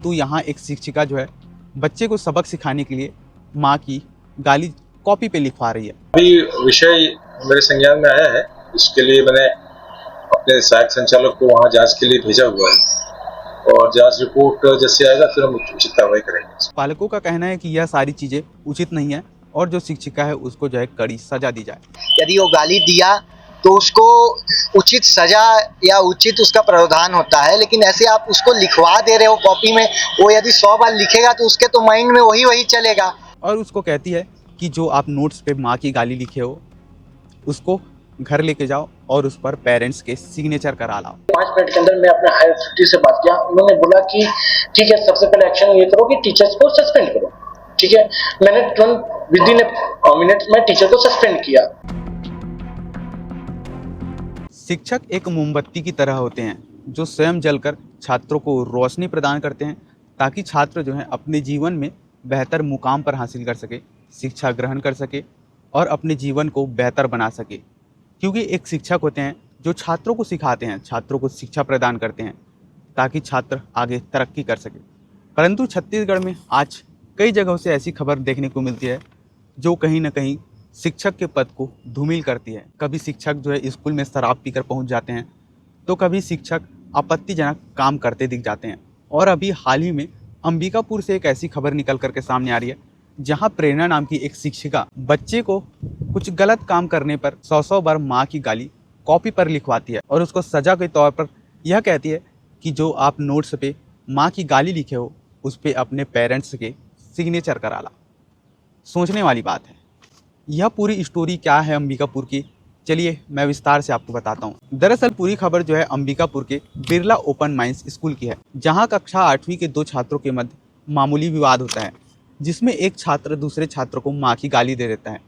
तो यहाँ एक शिक्षिका जो है बच्चे को सबक सिखाने के लिए माँ की गाली कॉपी पे लिखवा रही है। अभी विषय मेरे संज्ञान में आया है, इसके लिए मैंने अपने सहायक संचालक को वहाँ जांच के लिए भेजा हुआ है और जांच रिपोर्ट जैसे आएगा फिर हम उचित कार्रवाई करेंगे। पालकों का कहना है कि यह सारी चीजें उचित नहीं है और जो शिक्षिका है उसको जो है कड़ी सजा दी जाए। यदि वो गाली दिया तो उसको उचित सजा या उचित उसका प्रावधान होता है, लेकिन ऐसे आप उसको लिखवा दे रहे हो कॉपी में, वो यदि 100 बार लिखेगा तो उसके तो माइंड में वही चलेगा। और उसको कहती है कि जो आप नोट्स पे माँ की गाली लिखे हो उसको घर लेके जाओ और उस पर पेरेंट्स के सिग्नेचर करा लाओ। 5 मिनट के अंदर मैं अपने हायर अथॉरिटी से बात किया, उन्होंने बोला कि ठीक है, सबसे पहले एक्शन ये करो कि टीचर्स को सस्पेंड करो। ठीक है, मैंने तुरंत विद इन मिनट में टीचर को सस्पेंड किया। शिक्षक एक मोमबत्ती की तरह होते हैं जो स्वयं जलकर छात्रों को रोशनी प्रदान करते हैं ताकि छात्र जो है अपने जीवन में बेहतर मुकाम पर हासिल कर सके, शिक्षा ग्रहण कर सके और अपने जीवन को बेहतर बना सके। क्योंकि एक शिक्षक होते हैं जो छात्रों को सिखाते हैं, छात्रों को शिक्षा प्रदान करते हैं ताकि छात्र आगे तरक्की कर सके। परंतु छत्तीसगढ़ में आज कई जगहों से ऐसी खबर देखने को मिलती है जो कहीं ना कहीं शिक्षक के पद को धूमिल करती है। कभी शिक्षक जो है स्कूल में शराब पीकर पहुंच जाते हैं तो कभी शिक्षक आपत्तिजनक काम करते दिख जाते हैं। और अभी हाल ही में अंबिकापुर से एक ऐसी खबर निकल करके सामने आ रही है जहां प्रेरणा नाम की एक शिक्षिका बच्चे को कुछ गलत काम करने पर 100 बार माँ की गाली कॉपी पर लिखवाती है और उसको सजा के तौर पर यह कहती है कि जो आप नोट्स पे माँ की गाली लिखे हो उस पर अपने पेरेंट्स के सिग्नेचर करा ला। सोचने वाली बात है। यह पूरी स्टोरी क्या है अंबिकापुर की, चलिए मैं विस्तार से आपको बताता हूँ। दरअसल पूरी खबर जो है अंबिकापुर के बिरला ओपन माइंस स्कूल की है, जहाँ कक्षा 8वीं के 2 छात्रों के मध्य मामूली विवाद होता है जिसमें एक छात्र दूसरे छात्र को माँ की गाली दे देता है।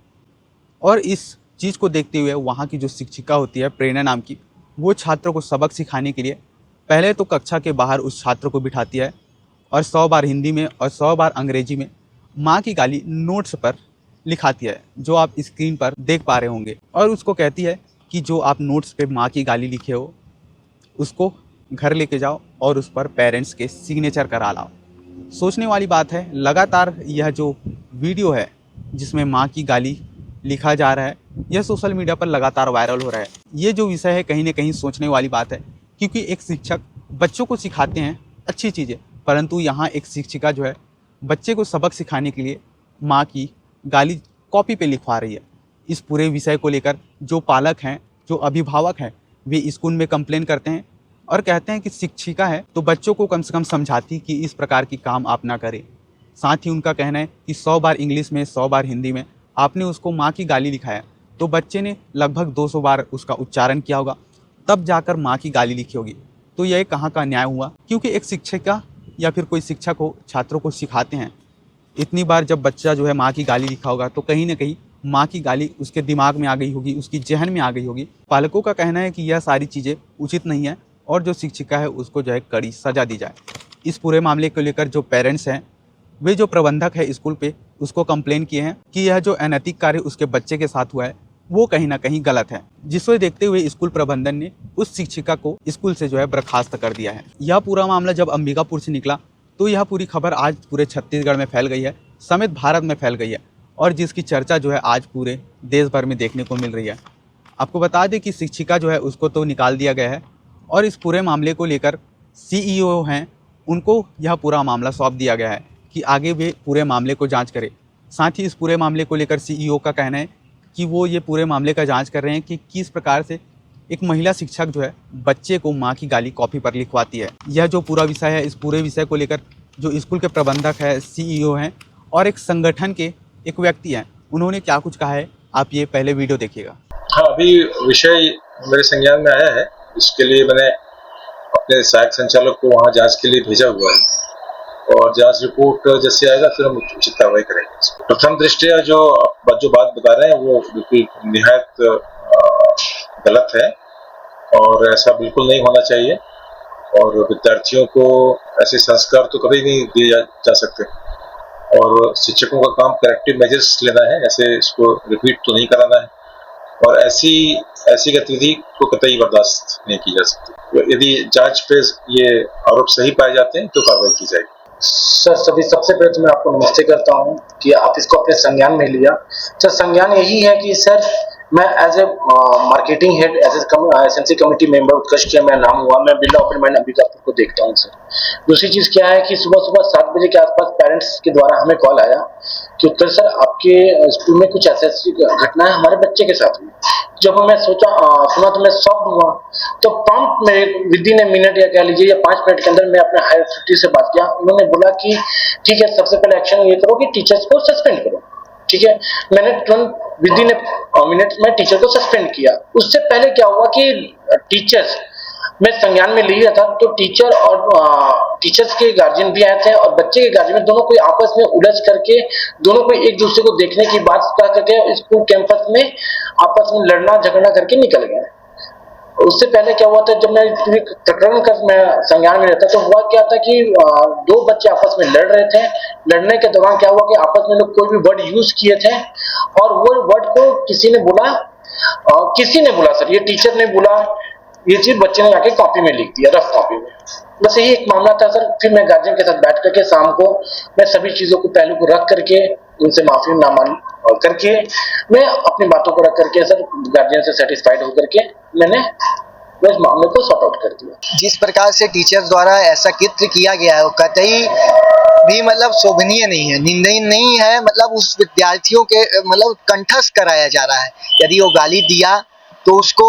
और इस चीज़ को देखते हुए वहाँ की जो शिक्षिका होती है प्रेरणा नाम की, वो छात्रों को सबक सिखाने के लिए पहले तो कक्षा के बाहर उस छात्र को बिठाती है और 100 बार हिंदी में और 100 बार अंग्रेजी में माँ की गाली नोट्स पर लिखाती है, जो आप स्क्रीन पर देख पा रहे होंगे। और उसको कहती है कि जो आप नोट्स पे माँ की गाली लिखे हो उसको घर लेके जाओ और उस पर पेरेंट्स के सिग्नेचर करा लाओ। सोचने वाली बात है, लगातार यह जो वीडियो है जिसमें माँ की गाली लिखा जा रहा है यह सोशल मीडिया पर लगातार वायरल हो रहा है। ये जो विषय है कहीं ना कहीं सोचने वाली बात है, क्योंकि एक शिक्षक बच्चों को सिखाते हैं अच्छी चीज़ें, परंतु यहाँ एक शिक्षिका जो है बच्चे को सबक सिखाने के लिए माँ की गाली कॉपी पे लिखवा रही है। इस पूरे विषय को लेकर जो पालक हैं, जो अभिभावक हैं, वे स्कूल में कंप्लेन करते हैं और कहते हैं कि शिक्षिका है तो बच्चों को कम से कम समझाती कि इस प्रकार की काम आप ना करें। साथ ही उनका कहना है कि 100 बार इंग्लिश में 100 बार हिंदी में आपने उसको माँ की गाली लिखाया तो बच्चे ने लगभग 200 बार उसका उच्चारण किया होगा, तब जाकर माँ की गाली लिखी होगी। तो यह कहाँ का न्याय हुआ? क्योंकि एक शिक्षिका या फिर कोई शिक्षक हो छात्रों को सिखाते हैं, इतनी बार जब बच्चा जो है माँ की गाली लिखा होगा तो कहीं ना कहीं माँ की गाली उसके दिमाग में आ गई होगी, उसकी जहन में आ गई होगी। पालकों का कहना है कि यह सारी चीज़ें उचित नहीं है और जो शिक्षिका है उसको जो है कड़ी सजा दी जाए। इस पूरे मामले को लेकर जो पेरेंट्स हैं, वे जो प्रबंधक है स्कूल पे उसको कंप्लेन किए हैं कि यह जो अनैतिक कार्य उसके बच्चे के साथ हुआ है वो कहीं ना कहीं गलत है, जिसको देखते हुए स्कूल प्रबंधन ने उस शिक्षिका को स्कूल से जो है बर्खास्त कर दिया है। यह पूरा मामला जब अंबिकापुर से निकला तो यह पूरी खबर आज पूरे छत्तीसगढ़ में फैल गई है, समेत भारत में फैल गई है और जिसकी चर्चा जो है आज पूरे देश भर में देखने को मिल रही है। आपको बता दें कि शिक्षिका जो है उसको तो निकाल दिया गया है और इस पूरे मामले को लेकर CEO हैं उनको यह पूरा मामला सौंप दिया गया है कि आगे वे पूरे मामले को जांच करें। साथ ही इस पूरे मामले को लेकर CEO का कहना है कि वो ये पूरे मामले का जांच कर रहे हैं कि किस प्रकार से एक महिला शिक्षक जो है बच्चे को माँ की गाली कॉपी पर लिखवाती है। यह जो पूरा विषय है, इस पूरे विषय को लेकर जो स्कूल के प्रबंधक है, CEO हैं और एक संगठन के एक व्यक्ति हैं, उन्होंने क्या कुछ कहा है आप ये पहले वीडियो देखिएगा। हाँ, अभी विषय मेरे संज्ञान में आया है, इसके लिए मैंने अपने सहायक संचालक को वहाँ जांच के लिए भेजा हुआ है और जांच रिपोर्ट जैसे आएगा फिर हम उचित कार्रवाई करेंगे। प्रथम दृष्टया जो बात बता रहे हैं वो बिल्कुल निहायत गलत है और ऐसा बिल्कुल नहीं होना चाहिए और विद्यार्थियों को ऐसे संस्कार तो कभी नहीं दिए जा सकते और शिक्षकों का काम करेक्टिव मेजर्स लेना है, ऐसे इसको रिपीट तो नहीं कराना है और ऐसी गतिविधि को कतई बर्दाश्त नहीं की जा सकती। यदि जांच पे ये आरोप सही पाए जाते हैं तो कार्रवाई की जाएगी। सर सभी सबसे पहले तो मैं आपको नमस्ते करता हूं कि आप इसको अपने संज्ञान में लिया। सर संज्ञान यही है कि सर मैं as a marketing head as SNC committee member Utkarsh किया मेरा नाम हुआ, मैं बिरला ओपन माइंड अंबिकापुर को देखता हूं सर। दूसरी चीज क्या है कि सुबह सुबह 7 बजे के आसपास पेरेंट्स के द्वारा हमें कॉल आया कि उत्कर्ष सर आपके स्कूल में कुछ ऐसी घटना है हमारे बच्चे के साथ हुई। जब मैं सुना तो मैं शॉक्ड हुआ। तो प्रॉम्प्ट मेरे विदिन ए मिनट या कह लीजिए या 5 मिनट के अंदर मैं अपने हायर अथॉरिटी से बात किया। उन्होंने बोला कि ठीक है सबसे पहले एक्शन ये करो कि टीचर्स को सस्पेंड करो। ठीक है, मैंने तुरंत विदिन ए मिनट में टीचर को सस्पेंड किया। उससे पहले क्या हुआ कि टीचर्स मैं संज्ञान में लिया था तो टीचर और टीचर्स के गार्जियन भी आए थे और बच्चे के गार्जियन दोनों कोई आपस में उलझ करके दोनों कोई एक दूसरे को देखने की बात कर करके स्कूल कैंपस में आपस में लड़ना झगड़ना करके निकल गए। उससे पहले क्या हुआ था जब मैं पूरी प्रकरण का मैं संज्ञान में रहता तो हुआ क्या था कि 2 बच्चे आपस में लड़ रहे थे। लड़ने के दौरान क्या हुआ कि आपस में लोग कोई भी वर्ड यूज किए थे और वो वर्ड को किसी ने बोला सर, ये टीचर ने बोला, ये चीज बच्चे ने जाके कॉपी में लिख दिया, रफ कॉपी में। बस यही एक मामला था सर। फिर मैं गार्जियन के साथ बैठ करके शाम को मैं सभी चीजों को पहलू को रख करके उनसे माफी ना मान करके मैं अपनी बातों को रख करके सर गार्जियन से सेटिस्फाइड होकर के मैंने उस मामले को सॉर्ट आउट कर दिया। जिस प्रकार से टीचर्स द्वारा ऐसा कृत्य किया गया है वो कतई भी मतलब शोभनीय नहीं है, निंदनीय नहीं है। मतलब उस विद्यार्थियों के मतलब कंठस्थ कराया जा रहा है। यदि वो गाली दिया तो उसको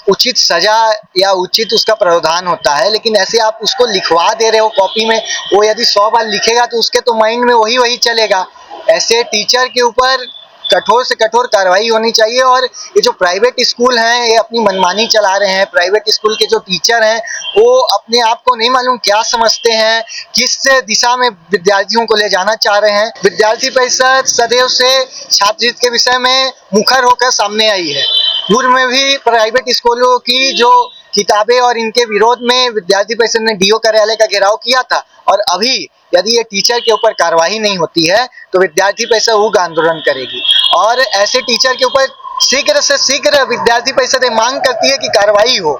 उचित सजा या उचित उसका प्रावधान होता है, लेकिन ऐसे आप उसको लिखवा दे रहे हो कॉपी में। वो यदि 100 बार लिखेगा तो उसके तो माइंड में वही चलेगा। ऐसे टीचर के ऊपर कठोर से कठोर कार्रवाई होनी चाहिए। और ये जो प्राइवेट स्कूल हैं ये अपनी मनमानी चला रहे हैं। प्राइवेट स्कूल के जो टीचर हैं वो अपने आप को नहीं मालूम क्या समझते हैं, किस दिशा में विद्यार्थियों को ले जाना चाह रहे हैं। विद्यार्थी परिषद सदैव से छात्र हित के विषय में मुखर होकर सामने आई है। पूर्व में भी प्राइवेट स्कूलों की जो किताबें और इनके विरोध में विद्यार्थी परिषद ने डीओ कार्यालय का घेराव किया था। और अभी यदि ये टीचर के ऊपर कार्रवाई नहीं होती है तो विद्यार्थी परिषद उग्र आंदोलन करेगी। और ऐसे टीचर के ऊपर शीघ्र से शीघ्र विद्यार्थी परिषद मांग करती है कि कार्रवाई हो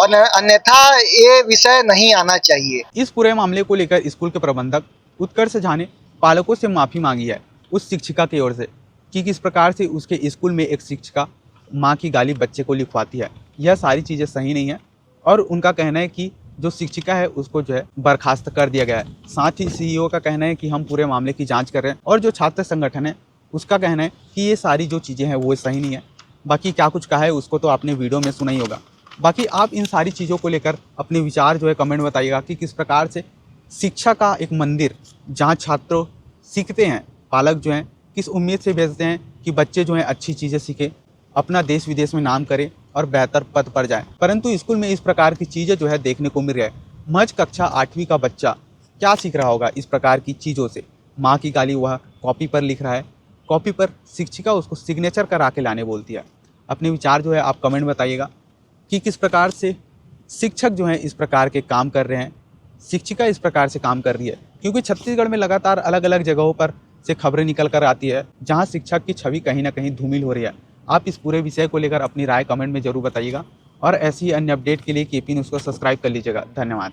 और अन्यथा ये विषय नहीं आना चाहिए। इस पूरे मामले को लेकर स्कूल के प्रबंधक उत्कर्ष झा ने पालकों से माफ़ी मांगी है उस शिक्षिका की ओर से कि किस प्रकार से उसके स्कूल में एक शिक्षिका माँ की गाली बच्चे को लिखवाती है। यह सारी चीज़ें सही नहीं है और उनका कहना है कि जो शिक्षिका है उसको जो है बर्खास्त कर दिया गया है। साथ ही सीईओ का कहना है कि हम पूरे मामले की जांच कर रहे हैं और जो छात्र संगठन है उसका कहना है कि ये सारी जो चीज़ें हैं वो सही नहीं है। बाकी क्या कुछ कहा है उसको तो आपने वीडियो में सुना ही होगा। बाकी आप इन सारी चीज़ों को लेकर अपने विचार जो है कमेंट बताइएगा कि किस प्रकार से शिक्षा का एक मंदिर जहाँ छात्र सीखते हैं, पालक जो हैं किस उम्मीद से भेजते हैं कि बच्चे जो हैं अच्छी चीज़ें सीखें, अपना देश विदेश में नाम करें और बेहतर पद पर जाएं। परंतु स्कूल में इस प्रकार की चीज़ें जो है देखने को मिल रही है। मज कक्षा 8वीं का बच्चा क्या सीख रहा होगा इस प्रकार की चीज़ों से। माँ की गाली वह कॉपी पर लिख रहा है, कॉपी पर शिक्षिका उसको सिग्नेचर करा के लाने बोलती है। अपने विचार जो है आप कमेंट बताइएगा कि किस प्रकार से शिक्षक जो हैं इस प्रकार के काम कर रहे हैं, शिक्षिका इस प्रकार से काम कर रही है। क्योंकि छत्तीसगढ़ में लगातार अलग अलग जगहों पर से खबरें निकल कर आती है जहाँ शिक्षक की छवि कहीं ना कहीं धूमिल हो रही है। आप इस पूरे विषय को लेकर अपनी राय कमेंट में जरूर बताइएगा और ऐसी ही अन्य अपडेट के लिए केपी न्यूज़ को सब्सक्राइब कर लीजिएगा। धन्यवाद।